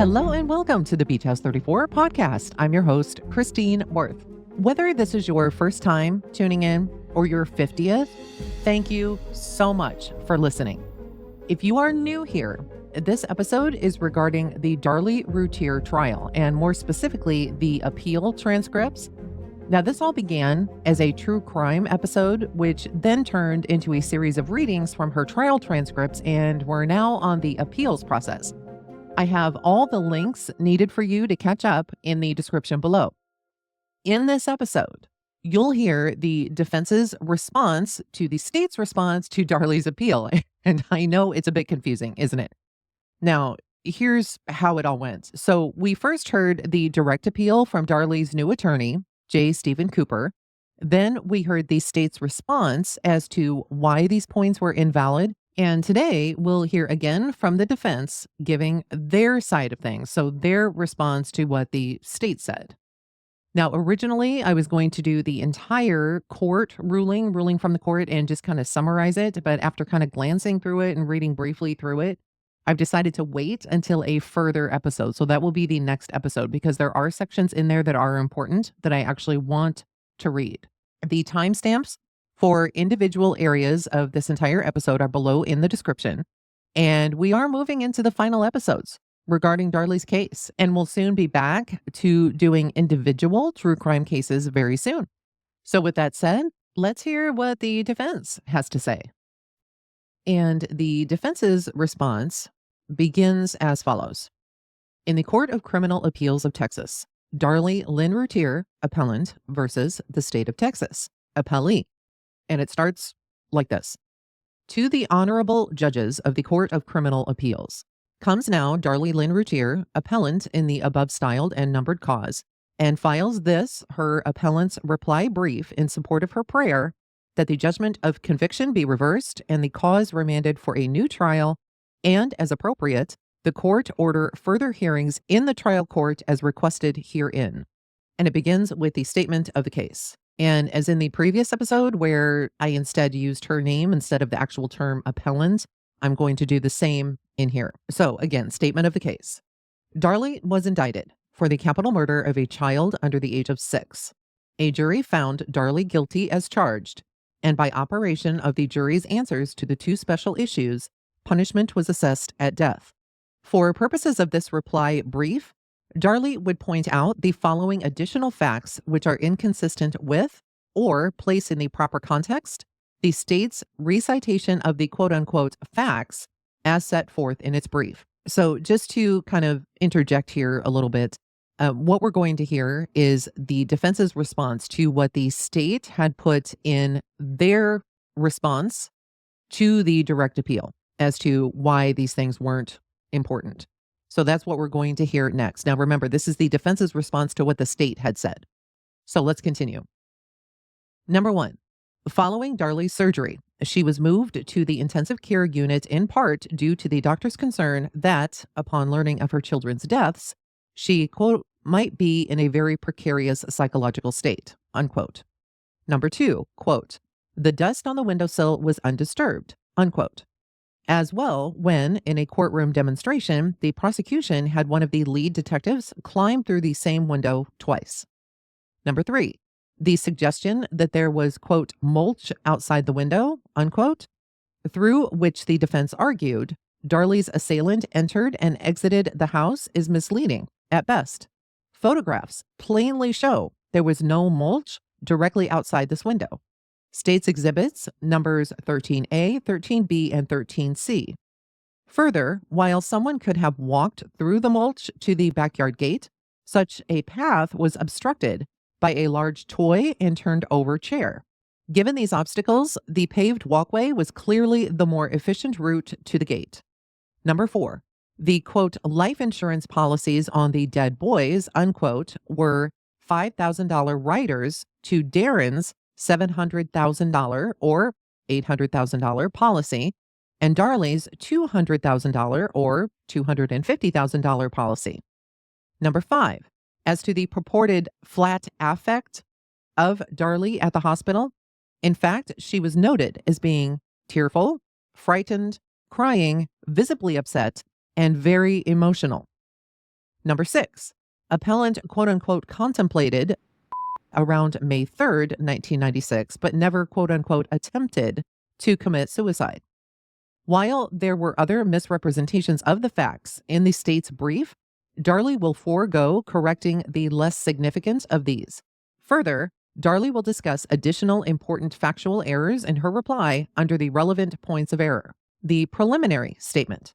Hello and welcome to the Beach House 34 podcast. I'm your host, Christine Worth. Whether this is your first time tuning in or your 50th, thank you so much for listening. If you are new here, this episode is regarding the Darlie Routier trial, and more specifically, the appeal transcripts. Now, this all began as a true crime episode, which then turned into a series of readings from her trial transcripts, and we're now on the appeals process. I have all the links needed for you to catch up in the description below. In this episode, you'll hear the defense's response to the state's response to Darlie's appeal. And I know it's a bit confusing, isn't it? Now, here's how it all went. So we first heard the direct appeal from Darlie's new attorney, J. Stephen Cooper. Then we heard the state's response as to why these points were invalid. And today we'll hear again from the defense giving their side of things, so their response to what the state said. Now, originally, I was going to do the entire court ruling from the court and just kind of summarize it. But after kind of glancing through it and reading briefly through it, I've decided to wait until a further episode. So that will be the next episode because there are sections in there that are important that I actually want to read. The timestamps for individual areas of this entire episode are below in the description. And we are moving into the final episodes regarding Darlie's case, and we'll soon be back to doing individual true crime cases very soon. So with that said, let's hear what the defense has to say. And the defense's response begins as follows. In the Court of Criminal Appeals of Texas, Darlie Lynn Routier, appellant, versus the state of Texas, appellee. And it starts like this. To the honorable judges of the Court of Criminal Appeals, comes now Darlie Lynn Routier, appellant in the above styled and numbered cause, and files this, her appellant's reply brief in support of her prayer that the judgment of conviction be reversed and the cause remanded for a new trial, and as appropriate, the court order further hearings in the trial court as requested herein. And it begins with the statement of the case. And as in the previous episode where I instead used her name instead of the actual term appellant, I'm going to do the same in here. So again, statement of the case. Darlie was indicted for the capital murder of a child under the age of 6. A jury found Darlie guilty as charged, and by operation of the jury's answers to the two special issues, punishment was assessed at death. For purposes of this reply brief, Darlie would point out the following additional facts which are inconsistent with or place in the proper context the state's recitation of the quote-unquote facts as set forth in its brief. So just to kind of interject here a little bit, what we're going to hear is the defense's response to what the state had put in their response to the direct appeal as to why these things weren't important. So that's what we're going to hear next. Now, remember, this is the defense's response to what the state had said. So let's continue. Number 1, following Darlie's surgery, she was moved to the intensive care unit in part due to the doctor's concern that, upon learning of her children's deaths, she, quote, might be in a very precarious psychological state, unquote. Number 2, quote, the dust on the windowsill was undisturbed, unquote. As well, when, in a courtroom demonstration, the prosecution had one of the lead detectives climb through the same window twice. Number 3, the suggestion that there was, quote, mulch outside the window, unquote, through which the defense argued Darlie's assailant entered and exited the house is misleading at best. Photographs plainly show there was no mulch directly outside this window. State's exhibits numbers 13A, 13B, and 13C. Further, while someone could have walked through the mulch to the backyard gate, such a path was obstructed by a large toy and turned over chair. Given these obstacles, the paved walkway was clearly the more efficient route to the gate. Number 4, the quote, life insurance policies on the dead boys, unquote, were $5,000 riders to Darren's $700,000 or $800,000 policy and Darlie's $200,000 or $250,000 policy. Number 5, as to the purported flat affect of Darlie at the hospital, in fact, she was noted as being tearful, frightened, crying, visibly upset, and very emotional. Number 6, appellant quote unquote contemplated around May 3rd, 1996, but never quote unquote attempted to commit suicide. While there were other misrepresentations of the facts in the state's brief, Darlie will forego correcting the less significant of these. Further, Darlie will discuss additional important factual errors in her reply under the relevant points of error. The preliminary statement.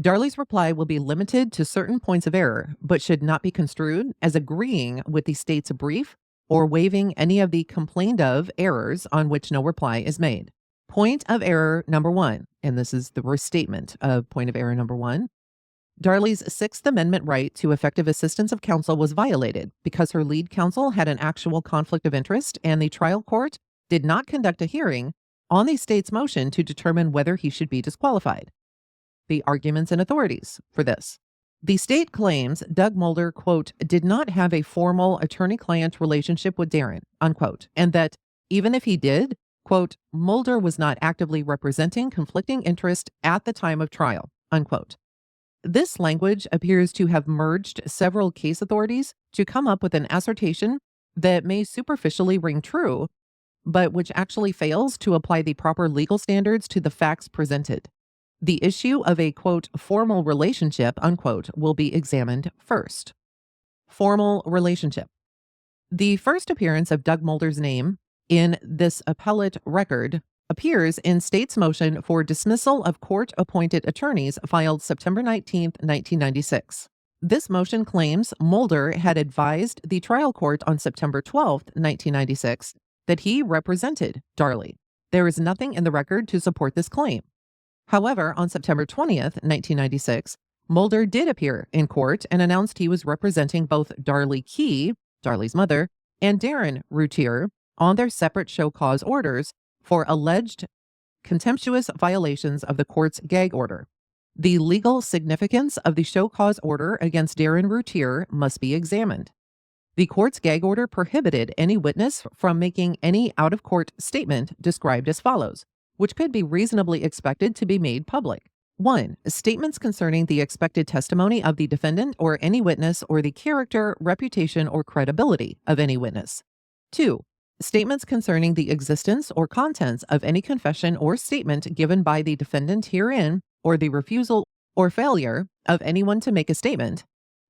Darlie's reply will be limited to certain points of error, but should not be construed as agreeing with the state's brief or waiving any of the complained of errors on which no reply is made. Point of error number 1, and this is the restatement of point of error number 1. Darlie's Sixth Amendment right to effective assistance of counsel was violated because her lead counsel had an actual conflict of interest and the trial court did not conduct a hearing on the state's motion to determine whether he should be disqualified. The arguments and authorities for this. The state claims Doug Mulder, quote, did not have a formal attorney-client relationship with Darren, unquote, and that even if he did, quote, Mulder was not actively representing conflicting interest at the time of trial, unquote. This language appears to have merged several case authorities to come up with an assertion that may superficially ring true, but which actually fails to apply the proper legal standards to the facts presented. The issue of a, quote, formal relationship, unquote, will be examined first. Formal relationship. The first appearance of Doug Mulder's name in this appellate record appears in state's motion for dismissal of court-appointed attorneys filed September 19, 1996. This motion claims Mulder had advised the trial court on September 12, 1996, that he represented Darlie. There is nothing in the record to support this claim. However, on September 20th, 1996, Mulder did appear in court and announced he was representing both Darlie Key, Darlie's mother, and Darren Routier on their separate show cause orders for alleged contemptuous violations of the court's gag order. The legal significance of the show cause order against Darren Routier must be examined. The court's gag order prohibited any witness from making any out-of-court statement described as follows, which could be reasonably expected to be made public. 1. Statements concerning the expected testimony of the defendant or any witness or the character, reputation, or credibility of any witness. 2. Statements concerning the existence or contents of any confession or statement given by the defendant herein or the refusal or failure of anyone to make a statement.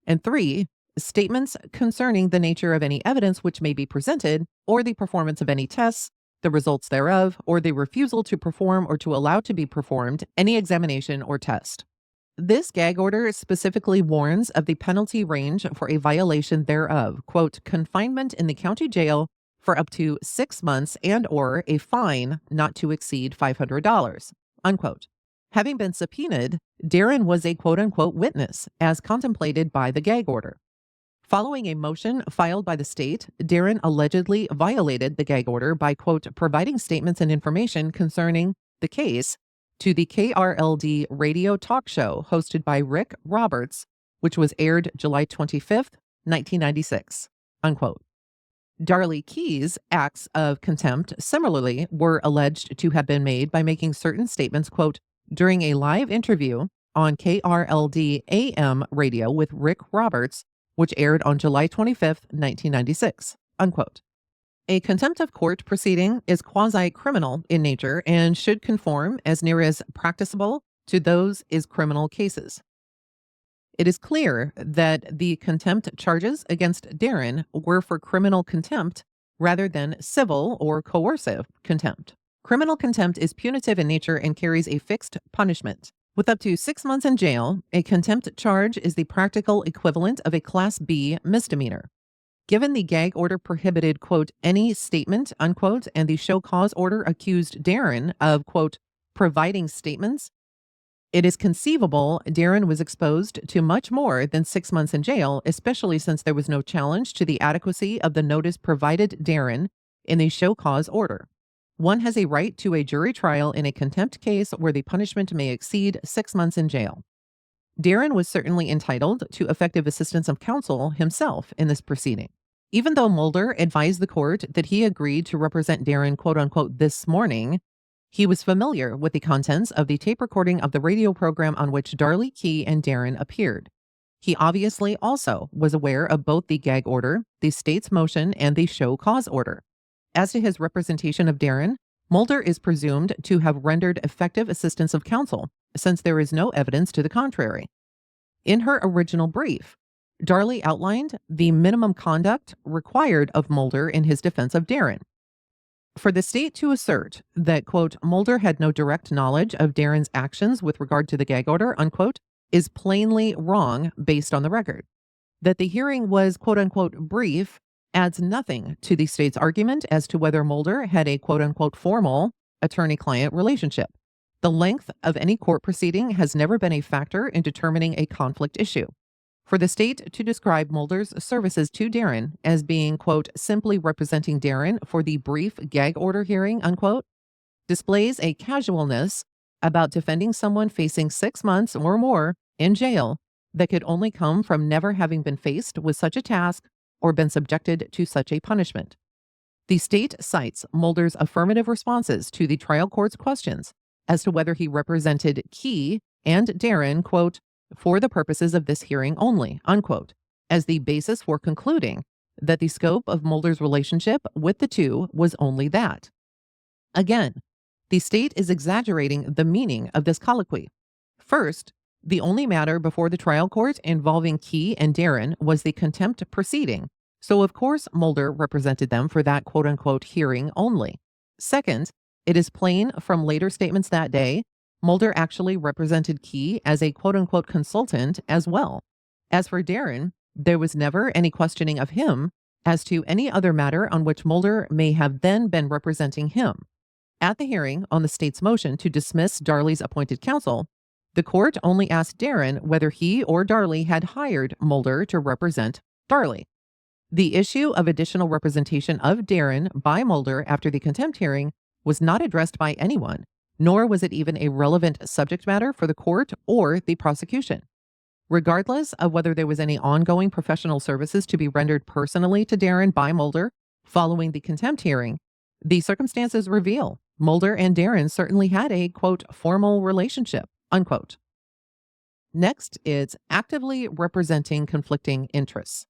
And 3. Statements concerning the nature of any evidence which may be presented or the performance of any tests, the results thereof, or the refusal to perform or to allow to be performed any examination or test. This gag order specifically warns of the penalty range for a violation thereof, quote, confinement in the county jail for up to 6 months and or a fine not to exceed $500, unquote. Having been subpoenaed, Darren was a quote unquote witness as contemplated by the gag order. Following a motion filed by the state, Darren allegedly violated the gag order by, quote, providing statements and information concerning the case to the KRLD radio talk show hosted by Rick Roberts, which was aired July 25th, 1996, unquote. Darlie Key's acts of contempt similarly were alleged to have been made by making certain statements, quote, during a live interview on KRLD AM radio with Rick Roberts, which aired on July 25th, 1996, unquote. A contempt of court proceeding is quasi-criminal in nature and should conform as near as practicable to those is criminal cases. It is clear that the contempt charges against Darren were for criminal contempt rather than civil or coercive contempt. Criminal contempt is punitive in nature and carries a fixed punishment. With up to 6 months in jail, a contempt charge is the practical equivalent of a Class B misdemeanor. Given the gag order prohibited, quote, any statement, unquote, and the show cause order accused Darren of, quote, providing statements, it is conceivable Darren was exposed to much more than 6 months in jail, especially since there was no challenge to the adequacy of the notice provided Darren in the show cause order. One has a right to a jury trial in a contempt case where the punishment may exceed 6 months in jail. Darren was certainly entitled to effective assistance of counsel himself in this proceeding. Even though Mulder advised the court that he agreed to represent Darren, quote unquote, this morning, he was familiar with the contents of the tape recording of the radio program on which Darlie Key and Darren appeared. He obviously also was aware of both the gag order, the state's motion, and the show cause order. As to his representation of Darren, Mulder is presumed to have rendered effective assistance of counsel, since there is no evidence to the contrary. In her original brief, Darlie outlined the minimum conduct required of Mulder in his defense of Darren. For the state to assert that, quote, Mulder had no direct knowledge of Darren's actions with regard to the gag order, unquote, is plainly wrong based on the record. That the hearing was, quote unquote, brief adds nothing to the state's argument as to whether Mulder had a, quote unquote, formal attorney-client relationship. The length of any court proceeding has never been a factor in determining a conflict issue. For the state to describe Mulder's services to Darren as being, quote, simply representing Darren for the brief gag order hearing, unquote, displays a casualness about defending someone facing 6 months or more in jail that could only come from never having been faced with such a task or been subjected to such a punishment. The state cites Mulder's affirmative responses to the trial court's questions as to whether he represented Key and Darren, quote, for the purposes of this hearing only, unquote, as the basis for concluding that the scope of Mulder's relationship with the two was only that. Again, the state is exaggerating the meaning of this colloquy. First, the only matter before the trial court involving Key and Darren was the contempt proceeding, so of course Mulder represented them for that quote-unquote hearing only. Second, it is plain from later statements that day, Mulder actually represented Key as a quote-unquote consultant as well. As for Darren, there was never any questioning of him as to any other matter on which Mulder may have then been representing him. At the hearing on the state's motion to dismiss Darlie's appointed counsel, the court only asked Darren whether he or Darlie had hired Mulder to represent Darlie. The issue of additional representation of Darren by Mulder after the contempt hearing was not addressed by anyone, nor was it even a relevant subject matter for the court or the prosecution. Regardless of whether there was any ongoing professional services to be rendered personally to Darren by Mulder following the contempt hearing, the circumstances reveal Mulder and Darren certainly had a, quote, formal relationship, unquote. Next, it's actively representing conflicting interests.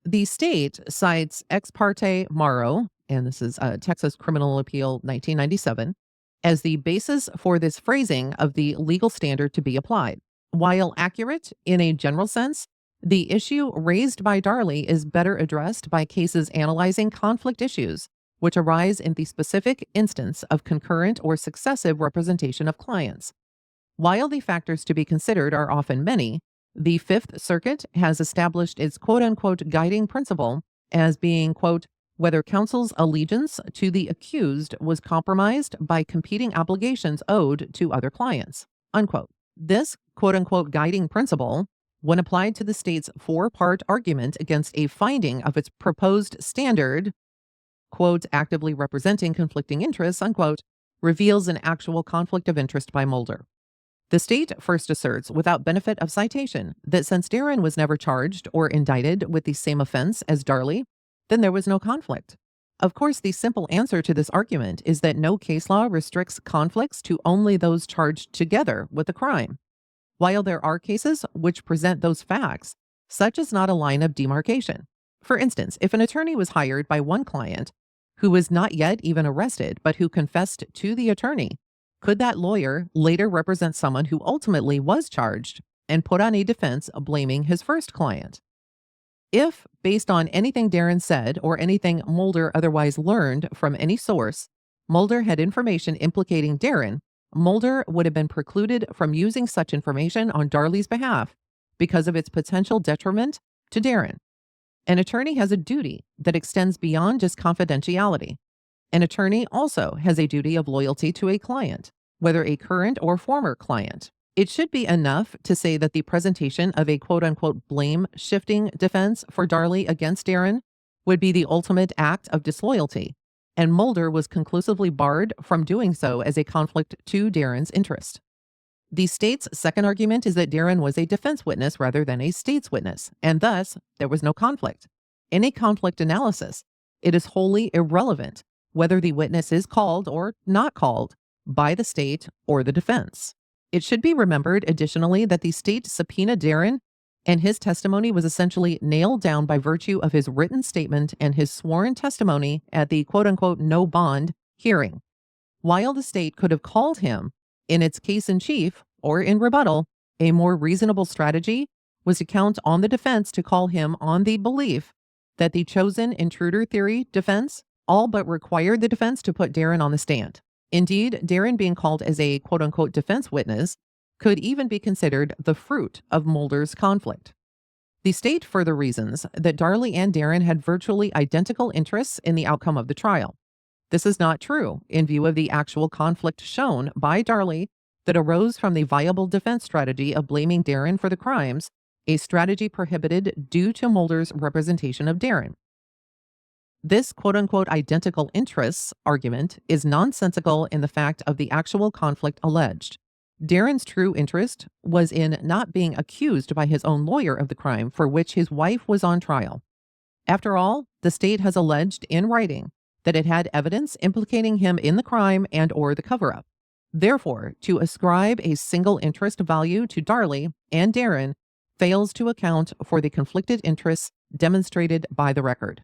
The state cites Ex parte Morrow, and this is Texas Criminal Appeal 1997, as the basis for this phrasing of the legal standard to be applied. While accurate in a general sense, the issue raised by Darlie is better addressed by cases analyzing conflict issues, which arise in the specific instance of concurrent or successive representation of clients. While the factors to be considered are often many, the Fifth Circuit has established its quote-unquote guiding principle as being, quote, whether counsel's allegiance to the accused was compromised by competing obligations owed to other clients, unquote. This quote-unquote guiding principle, when applied to the state's four-part argument against a finding of its proposed standard, quote, actively representing conflicting interests, unquote, reveals an actual conflict of interest by Mulder. The state first asserts, without benefit of citation, that since Darren was never charged or indicted with the same offense as Darlie, then there was no conflict. Of course, the simple answer to this argument is that no case law restricts conflicts to only those charged together with the crime. While there are cases which present those facts, such is not a line of demarcation. For instance, if an attorney was hired by one client who was not yet even arrested but who confessed to the attorney, could that lawyer later represent someone who ultimately was charged and put on a defense blaming his first client? If, based on anything Darren said or anything Mulder otherwise learned from any source, Mulder had information implicating Darren, Mulder would have been precluded from using such information on Darlie's behalf because of its potential detriment to Darren. An attorney has a duty that extends beyond just confidentiality. An attorney also has a duty of loyalty to a client, whether a current or former client. It should be enough to say that the presentation of a quote-unquote blame-shifting defense for Darlie against Darren would be the ultimate act of disloyalty, and Mulder was conclusively barred from doing so as a conflict to Darren's interest. The state's second argument is that Darren was a defense witness rather than a state's witness, and thus there was no conflict. In a conflict analysis, it is wholly irrelevant whether the witness is called or not called by the state or the defense. It should be remembered additionally that the state subpoenaed Darren and his testimony was essentially nailed down by virtue of his written statement and his sworn testimony at the quote-unquote no bond hearing. While the state could have called him in its case in chief or in rebuttal, a more reasonable strategy was to count on the defense to call him on the belief that the chosen intruder theory defense all but required the defense to put Darren on the stand. Indeed, Darren being called as a quote-unquote defense witness could even be considered the fruit of Mulder's conflict. The state further reasons that Darlie and Darren had virtually identical interests in the outcome of the trial. This is not true in view of the actual conflict shown by Darlie that arose from the viable defense strategy of blaming Darren for the crimes, a strategy prohibited due to Mulder's representation of Darren. This quote-unquote identical interests argument is nonsensical in the fact of the actual conflict alleged. Darren's true interest was in not being accused by his own lawyer of the crime for which his wife was on trial. After all, the state has alleged in writing that it had evidence implicating him in the crime and or the cover-up. Therefore, to ascribe a single interest value to Darlie and Darren fails to account for the conflicted interests demonstrated by the record.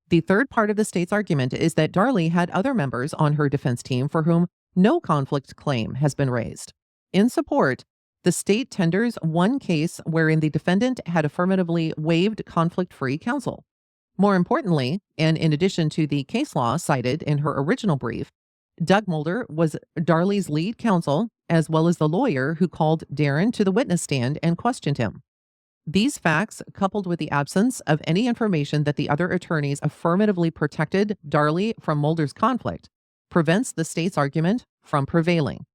The third part of the state's argument is that Darlie had other members on her defense team for whom no conflict claim has been raised. In support, the state tenders one case wherein the defendant had affirmatively waived conflict-free counsel. More importantly, and in addition to the case law cited in her original brief, Doug Mulder was Darlie's lead counsel, as well as the lawyer who called Darren to the witness stand and questioned him. These facts, coupled with the absence of any information that the other attorneys affirmatively protected Darlie from Mulder's conflict, prevents the state's argument from prevailing.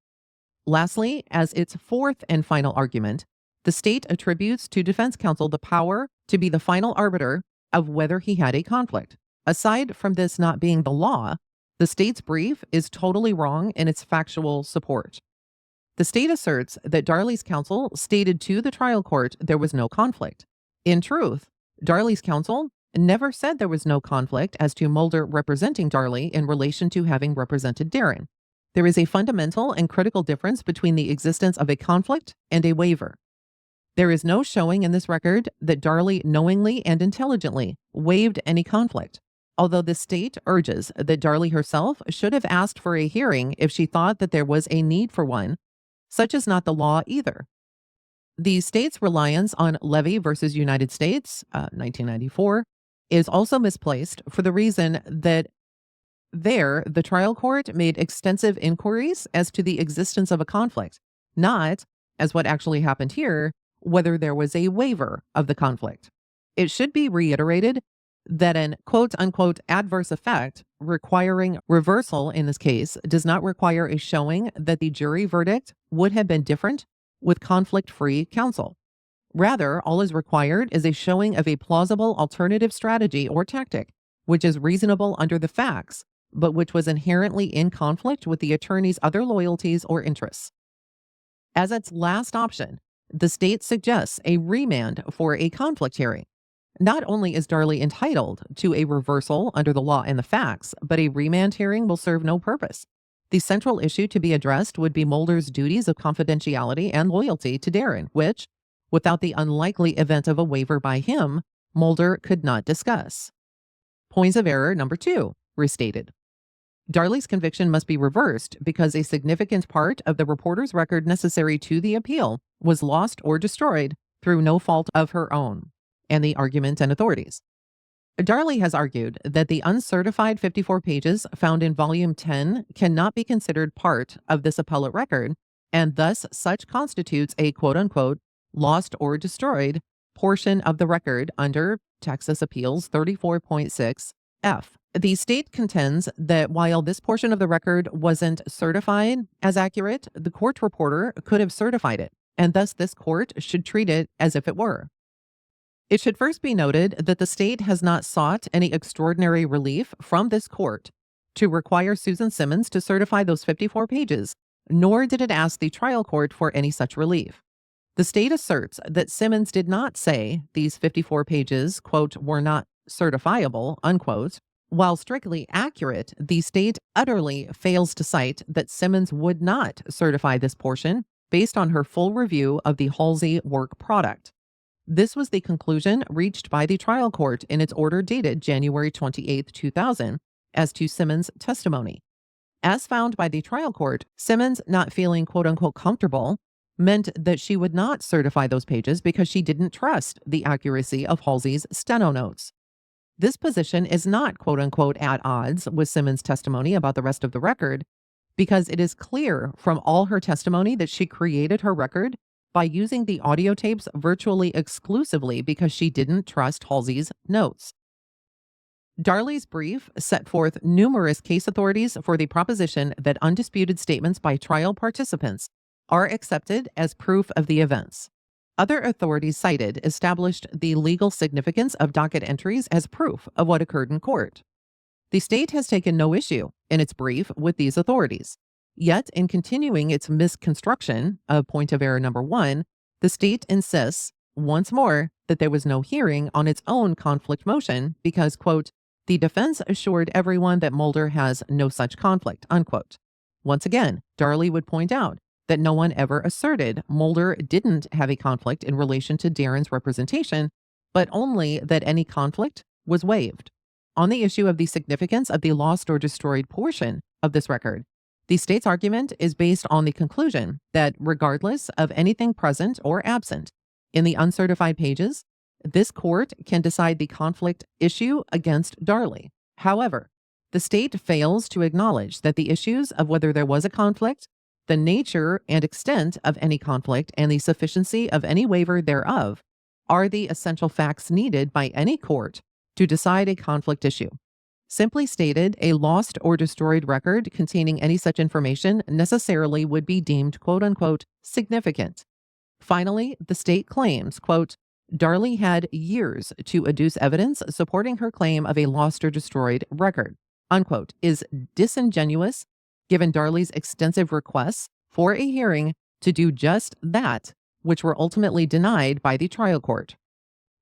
Lastly, as its fourth and final argument, the state attributes to defense counsel the power to be the final arbiter of whether he had a conflict. Aside from this not being the law, the state's brief is totally wrong in its factual support. The state asserts that Darlie's counsel stated to the trial court there was no conflict. In truth, Darlie's counsel never said there was no conflict as to Mulder representing Darlie in relation to having represented Darren. There is a fundamental and critical difference between the existence of a conflict and a waiver. There is no showing in this record that Darlie knowingly and intelligently waived any conflict, although the state urges that Darlie herself should have asked for a hearing if she thought that there was a need for one. Such is not the law either. The state's reliance on Levy versus United States, 1994, is also misplaced for the reason that there, the trial court made extensive inquiries as to the existence of a conflict, not, as what actually happened here, whether there was a waiver of the conflict. It should be reiterated that an quote-unquote adverse effect requiring reversal in this case does not require a showing that the jury verdict would have been different with conflict-free counsel. Rather, all is required is a showing of a plausible alternative strategy or tactic, which is reasonable under the facts, but which was inherently in conflict with the attorney's other loyalties or interests. As its last option, the state suggests a remand for a conflict hearing. Not only is Darlie entitled to a reversal under the law and the facts, but a remand hearing will serve no purpose. The central issue to be addressed would be Mulder's duties of confidentiality and loyalty to Darren, which, without the unlikely event of a waiver by him, Mulder could not discuss. Points of error number 2, restated. Darlie's conviction must be reversed because a significant part of the reporter's record necessary to the appeal was lost or destroyed through no fault of her own. And the argument and authorities. Darlie has argued that the uncertified 54 pages found in Volume 10 cannot be considered part of this appellate record, and thus such constitutes a quote-unquote lost or destroyed portion of the record under Texas Appeals 34.6 F. The state contends that while this portion of the record wasn't certified as accurate, the court reporter could have certified it, and thus this court should treat it as if it were. It should first be noted that the state has not sought any extraordinary relief from this court to require Susan Simmons to certify those 54 pages, nor did it ask the trial court for any such relief. The state asserts that Simmons did not say these 54 pages, quote, were not certifiable, unquote. While strictly accurate, the state utterly fails to cite that Simmons would not certify this portion based on her full review of the Halsey work product. This was the conclusion reached by the trial court in its order dated January 28, 2000, as to Simmons' testimony. As found by the trial court, Simmons not feeling quote unquote comfortable meant that she would not certify those pages because she didn't trust the accuracy of Halsey's steno notes. This position is not quote unquote at odds with Simmons' testimony about the rest of the record, because it is clear from all her testimony that she created her record by using the audio tapes virtually exclusively because she didn't trust Halsey's notes. Darlie's brief set forth numerous case authorities for the proposition that undisputed statements by trial participants are accepted as proof of the events. Other authorities cited established the legal significance of docket entries as proof of what occurred in court. The state has taken no issue in its brief with these authorities. Yet, in continuing its misconstruction of point of error number 1, the state insists, once more, that there was no hearing on its own conflict motion because, quote, the defense assured everyone that Mulder has no such conflict, unquote. Once again, Darlie would point out that no one ever asserted Mulder didn't have a conflict in relation to Darren's representation, but only that any conflict was waived. On the issue of the significance of the lost or destroyed portion of this record, the state's argument is based on the conclusion that regardless of anything present or absent in the uncertified pages, this court can decide the conflict issue against Darlie. However, the state fails to acknowledge that the issues of whether there was a conflict, the nature and extent of any conflict, and the sufficiency of any waiver thereof are the essential facts needed by any court to decide a conflict issue. Simply stated, a lost or destroyed record containing any such information necessarily would be deemed quote unquote significant. Finally, the state claims, quote, Darlie had years to adduce evidence supporting her claim of a lost or destroyed record, unquote, is disingenuous given Darlie's extensive requests for a hearing to do just that, which were ultimately denied by the trial court.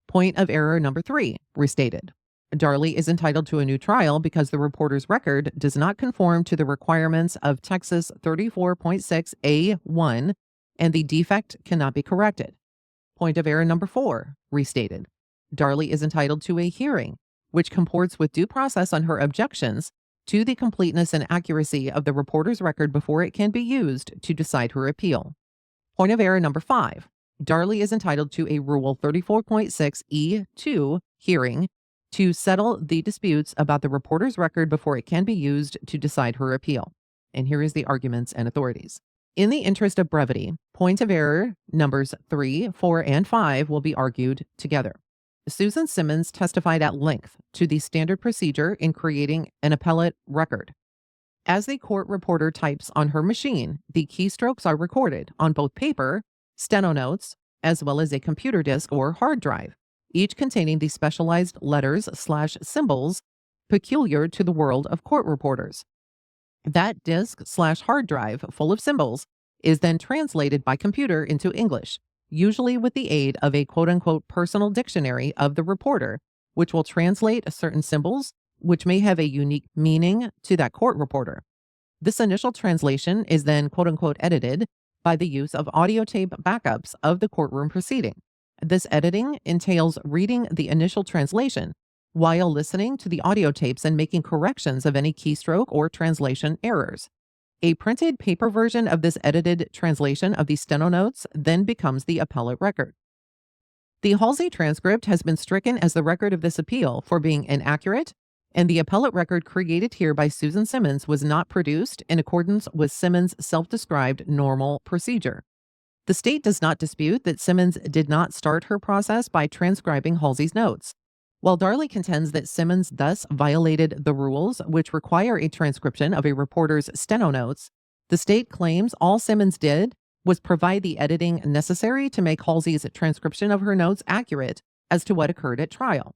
Point of error number 3, restated. Darlie is entitled to a new trial because the reporter's record does not conform to the requirements of Texas 34.6A1 and the defect cannot be corrected. Point of error number 4, restated. Darlie is entitled to a hearing, which comports with due process on her objections to the completeness and accuracy of the reporter's record before it can be used to decide her appeal. Point of error number 5. Darlie is entitled to a Rule 34.6E2 hearing to settle the disputes about the reporter's record before it can be used to decide her appeal. And here is the arguments and authorities. In the interest of brevity, point of error numbers 3, 4, and 5 will be argued together. Susan Simmons testified at length to the standard procedure in creating an appellate record. As the court reporter types on her machine, the keystrokes are recorded on both paper, steno notes, as well as a computer disk or hard drive, each containing the specialized letters/symbols peculiar to the world of court reporters. That disk/hard drive full of symbols is then translated by computer into English, usually with the aid of a quote-unquote personal dictionary of the reporter, which will translate certain symbols which may have a unique meaning to that court reporter. This initial translation is then quote-unquote edited by the use of audio tape backups of the courtroom proceeding. This editing entails reading the initial translation while listening to the audio tapes and making corrections of any keystroke or translation errors. A printed paper version of this edited translation of the steno notes then becomes the appellate record. The Halsey transcript has been stricken as the record of this appeal for being inaccurate, and the appellate record created here by Susan Simmons was not produced in accordance with Simmons' self-described normal procedure. The state does not dispute that Simmons did not start her process by transcribing Halsey's notes. While Darlie contends that Simmons thus violated the rules which require a transcription of a reporter's steno notes, the state claims all Simmons did was provide the editing necessary to make Halsey's transcription of her notes accurate as to what occurred at trial.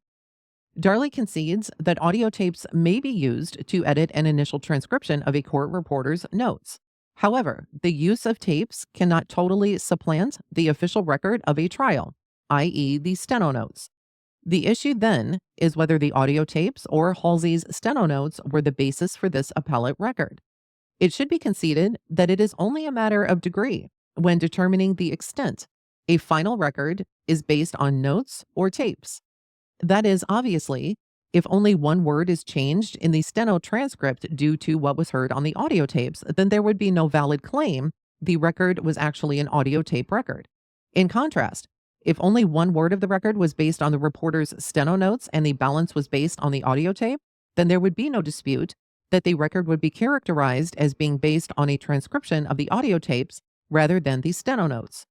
Darlie concedes that audio tapes may be used to edit an initial transcription of a court reporter's notes. However, the use of tapes cannot totally supplant the official record of a trial, i.e. the steno notes. The issue then is whether the audio tapes or Halsey's steno notes were the basis for this appellate record. It should be conceded that it is only a matter of degree when determining the extent A final record is based on notes or tapes. That is, obviously, if only one word is changed in the steno transcript due to what was heard on the audio tapes, then there would be no valid claim the record was actually an audio tape record. In contrast, if only one word of the record was based on the reporter's steno notes and the balance was based on the audio tape, then there would be no dispute that the record would be characterized as being based on a transcription of the audio tapes rather than the steno notes.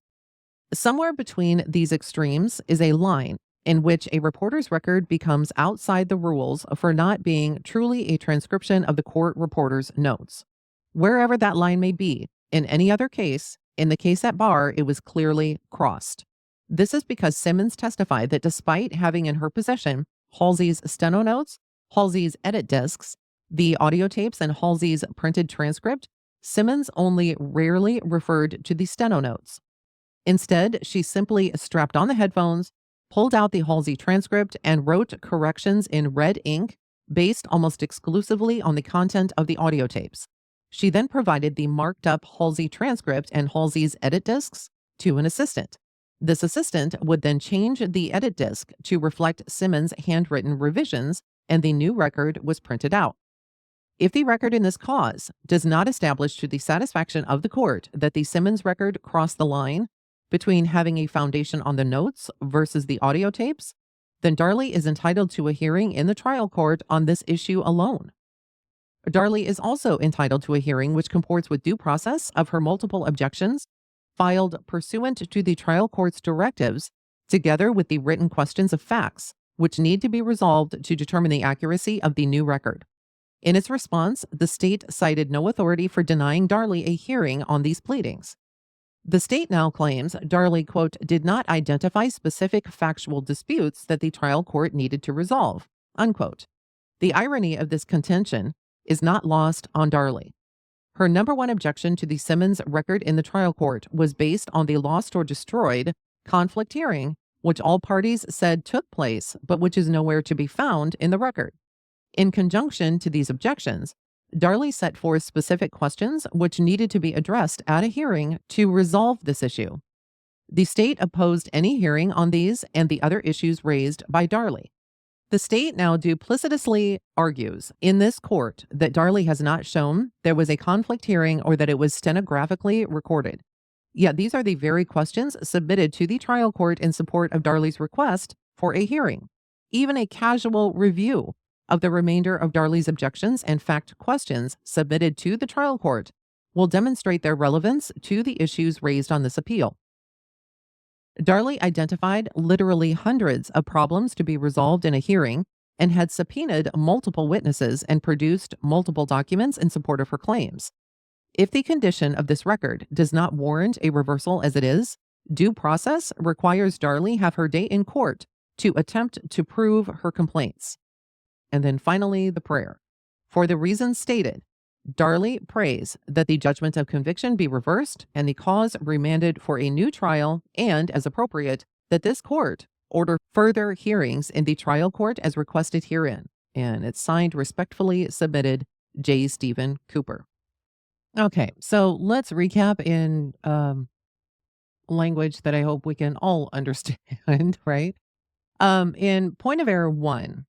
Somewhere between these extremes is a line in which a reporter's record becomes outside the rules for not being truly a transcription of the court reporter's notes. Wherever that line may be, in any other case, in the case at bar, it was clearly crossed. This is because Simmons testified that despite having in her possession Halsey's steno notes, Halsey's edit discs, the audio tapes, and Halsey's printed transcript, Simmons only rarely referred to the steno notes. Instead, she simply strapped on the headphones, pulled out the Halsey transcript, and wrote corrections in red ink based almost exclusively on the content of the audio tapes. She then provided the marked up Halsey transcript and Halsey's edit discs to an assistant. This assistant would then change the edit disc to reflect Simmons' handwritten revisions, and the new record was printed out. If the record in this cause does not establish to the satisfaction of the court that the Simmons record crossed the line between having a foundation on the notes versus the audio tapes, then Darlie is entitled to a hearing in the trial court on this issue alone. Darlie is also entitled to a hearing which comports with due process of her multiple objections filed pursuant to the trial court's directives, together with the written questions of facts, which need to be resolved to determine the accuracy of the new record. In its response, the state cited no authority for denying Darlie a hearing on these pleadings. The state now claims Darlie, quote, did not identify specific factual disputes that the trial court needed to resolve, unquote. The irony of this contention is not lost on Darlie. Her number one objection to the Simmons record in the trial court was based on the lost or destroyed conflict hearing, which all parties said took place, but which is nowhere to be found in the record. In conjunction to these objections, Darlie set forth specific questions which needed to be addressed at a hearing to resolve this issue. The state opposed any hearing on these and the other issues raised by Darlie. The state now duplicitously argues in this court that Darlie has not shown there was a conflict hearing or that it was stenographically recorded. Yet these are the very questions submitted to the trial court in support of Darlie's request for a hearing. Even a casual review of the remainder of Darlie's objections and fact questions submitted to the trial court will demonstrate their relevance to the issues raised on this appeal. Darlie identified literally hundreds of problems to be resolved in a hearing and had subpoenaed multiple witnesses and produced multiple documents in support of her claims. If the condition of this record does not warrant a reversal as it is, due process requires Darlie have her day in court to attempt to prove her complaints. And then finally, the prayer. For the reasons stated, Darlie prays that the judgment of conviction be reversed and the cause remanded for a new trial, and, as appropriate, that this court order further hearings in the trial court as requested herein. And it's signed, respectfully submitted, J. Stephen Cooper. Okay, so let's recap in language that I hope we can all understand, right? In point of error 1,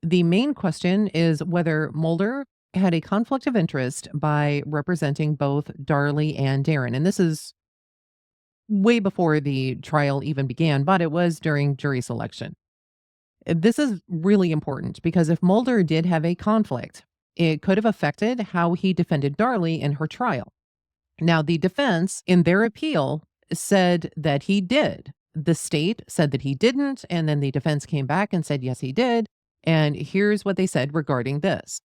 the main question is whether Mulder had a conflict of interest by representing both Darlie and Darren. And this is way before the trial even began, but it was during jury selection. This is really important because if Mulder did have a conflict, it could have affected how he defended Darlie in her trial. Now, the defense in their appeal said that he did. The state said that he didn't, and then the defense came back and said, yes, he did. And here's what they said regarding this.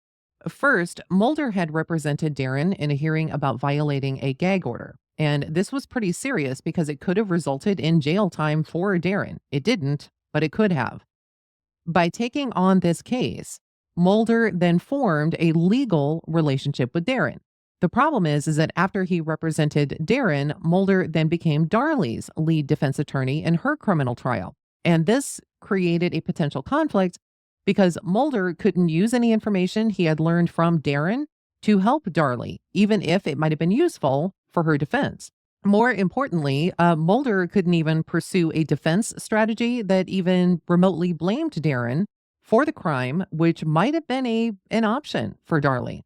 First, Mulder had represented Darren in a hearing about violating a gag order. And this was pretty serious because it could have resulted in jail time for Darren. It didn't, but it could have. By taking on this case, Mulder then formed a legal relationship with Darren. The problem is that after he represented Darren, Mulder then became Darlie's lead defense attorney in her criminal trial. And this created a potential conflict because Mulder couldn't use any information he had learned from Darren to help Darlie, even if it might have been useful for her defense. More importantly, Mulder couldn't even pursue a defense strategy that even remotely blamed Darren for the crime, which might have been an option for Darlie.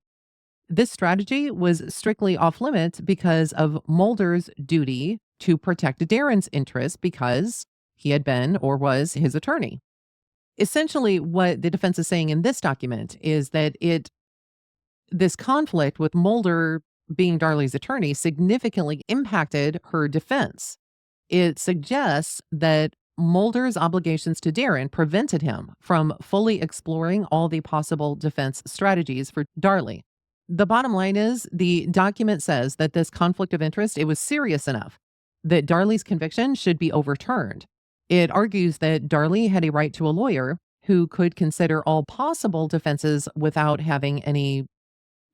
This strategy was strictly off limits because of Mulder's duty to protect Darren's interests because he had been or was his attorney. Essentially, what the defense is saying in this document is that this conflict with Mulder being Darlie's attorney significantly impacted her defense. It suggests that Mulder's obligations to Darren prevented him from fully exploring all the possible defense strategies for Darlie. The bottom line is the document says that this conflict of interest, it was serious enough that Darlie's conviction should be overturned. It argues that Darlie had a right to a lawyer who could consider all possible defenses without having any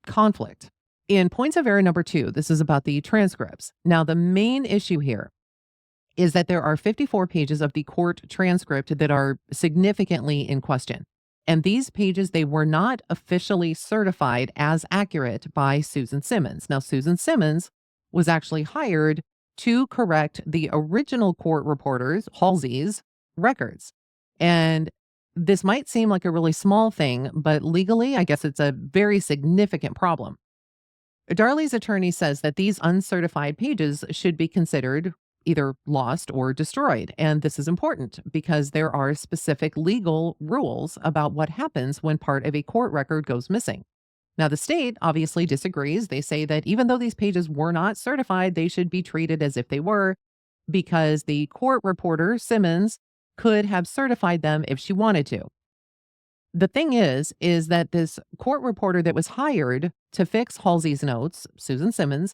conflict. In points of error number 2, this is about the transcripts. Now, the main issue here is that there are 54 pages of the court transcript that are significantly in question. And these pages, they were not officially certified as accurate by Susan Simmons. Now, Susan Simmons was actually hired to correct the original court reporters, Halsey's, records. And this might seem like a really small thing, but legally, I guess it's a very significant problem. Darlie's attorney says that these uncertified pages should be considered either lost or destroyed. And this is important because there are specific legal rules about what happens when part of a court record goes missing. Now, the state obviously disagrees. They say that even though these pages were not certified, they should be treated as if they were because the court reporter, Simmons, could have certified them if she wanted to. The thing is that this court reporter that was hired to fix Halsey's notes, Susan Simmons,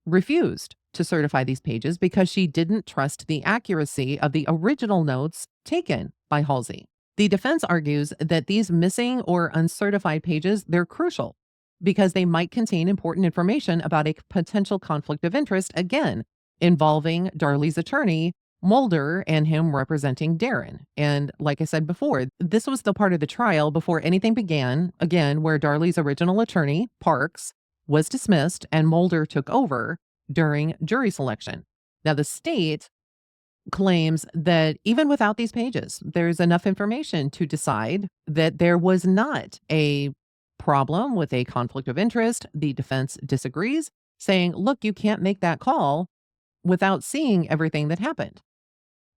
refused to certify these pages because she didn't trust the accuracy of the original notes taken by Halsey. The defense argues that these missing or uncertified pages, they're crucial because they might contain important information about a potential conflict of interest, again, involving Darlie's attorney, Mulder, and him representing Darren. And like I said before, this was the part of the trial before anything began, again, where Darlie's original attorney, Parks, was dismissed and Mulder took over during jury selection. Now, the state claims that even without these pages, there's enough information to decide that there was not a problem with a conflict of interest. The defense disagrees, saying, look, you can't make that call without seeing everything that happened.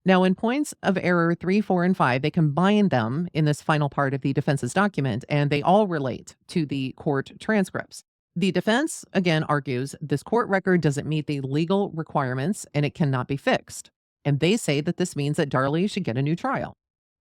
Now, in points of error 3, 4, and 5, they combine them in this final part of the defense's document, and they all relate to the court transcripts. The defense, again, argues this court record doesn't meet the legal requirements and it cannot be fixed. And they say that this means that Darlie should get a new trial.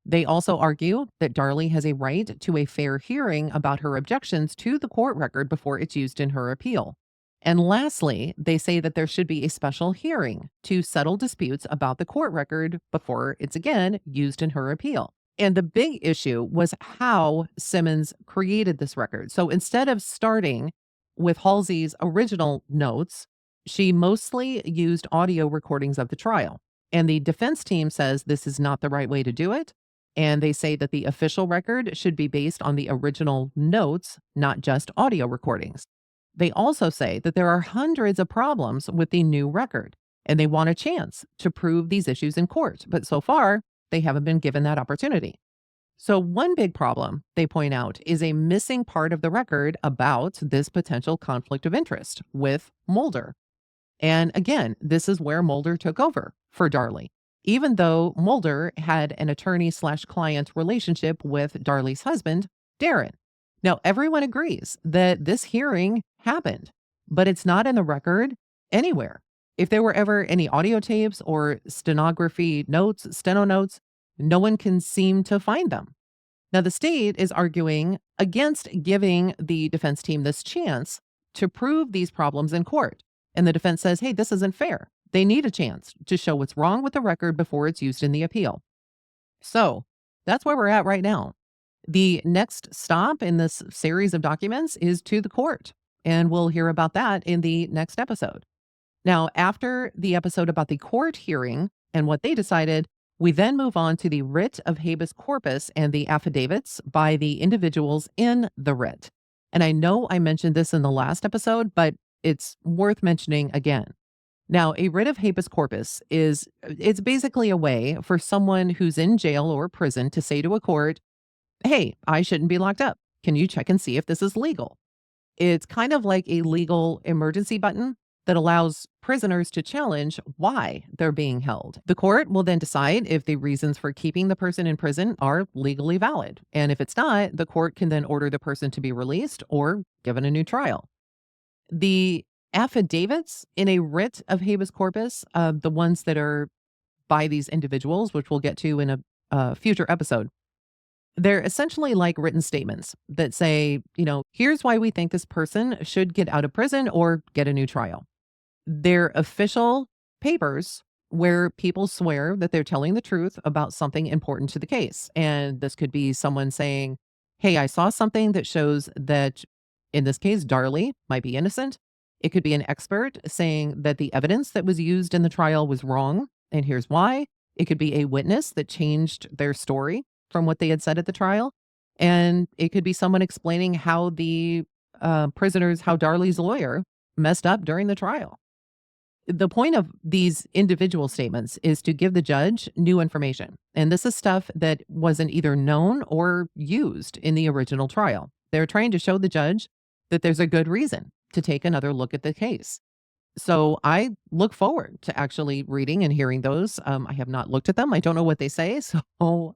They also argue that Darlie has a right to a fair hearing about her objections to the court record before it's used in her appeal. And lastly, they say that there should be a special hearing to settle disputes about the court record before it's again used in her appeal. And the big issue was how Simmons created this record. So instead of starting with Halsey's original notes, she mostly used audio recordings of the trial. And the defense team says this is not the right way to do it. And they say that the official record should be based on the original notes, not just audio recordings. They also say that there are hundreds of problems with the new record, and they want a chance to prove these issues in court. But so far, they haven't been given that opportunity. So one big problem, they point out, is a missing part of the record about this potential conflict of interest with Mulder. And again, this is where Mulder took over for Darlie, even though Mulder had an attorney/client relationship with Darlie's husband, Darren. Now, everyone agrees that this hearing happened, but it's not in the record anywhere. If there were ever any audio tapes or stenography notes, steno notes, no one can seem to find them. Now, the state is arguing against giving the defense team this chance to prove these problems in court. And the defense says, hey, this isn't fair. They need a chance to show what's wrong with the record before it's used in the appeal. So that's where we're at right now. The next stop in this series of documents is to the court, and we'll hear about that in the next episode. Now, after the episode about the court hearing and what they decided, we then move on to the writ of habeas corpus and the affidavits by the individuals in the writ. And I know I mentioned this in the last episode, but it's worth mentioning again. Now, a writ of habeas corpus it's basically a way for someone who's in jail or prison to say to a court, "Hey, I shouldn't be locked up. Can you check and see if this is legal?" It's kind of like a legal emergency button that allows prisoners to challenge why they're being held. The court will then decide if the reasons for keeping the person in prison are legally valid. And if it's not, the court can then order the person to be released or given a new trial. The affidavits in a writ of habeas corpus, the ones that are by these individuals, which we'll get to in a future episode, they're essentially like written statements that say, here's why we think this person should get out of prison or get a new trial. They're official papers where people swear that they're telling the truth about something important to the case. And this could be someone saying, "Hey, I saw something that shows that, in this case, Darlie might be innocent." It could be an expert saying that the evidence that was used in the trial was wrong, and here's why. It could be a witness that changed their story from what they had said at the trial. And it could be someone explaining how how Darlie's lawyer messed up during the trial. The point of these individual statements is to give the judge new information. And this is stuff that wasn't either known or used in the original trial. They're trying to show the judge that there's a good reason to take another look at the case. So I look forward to actually reading and hearing those. I have not looked at them. I don't know what they say. So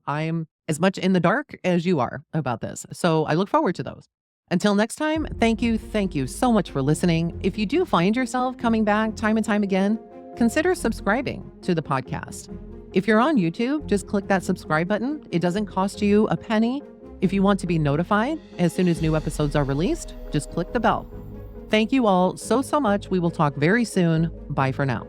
I'm as much in the dark as you are about this. So I look forward to those. Until next time, thank you so much for listening. If you do find yourself coming back time and time again, consider subscribing to the podcast. If you're on YouTube, just click that subscribe button. It doesn't cost you a penny. If you want to be notified as soon as new episodes are released, just click the bell. Thank you all so much. We will talk very soon. Bye for now.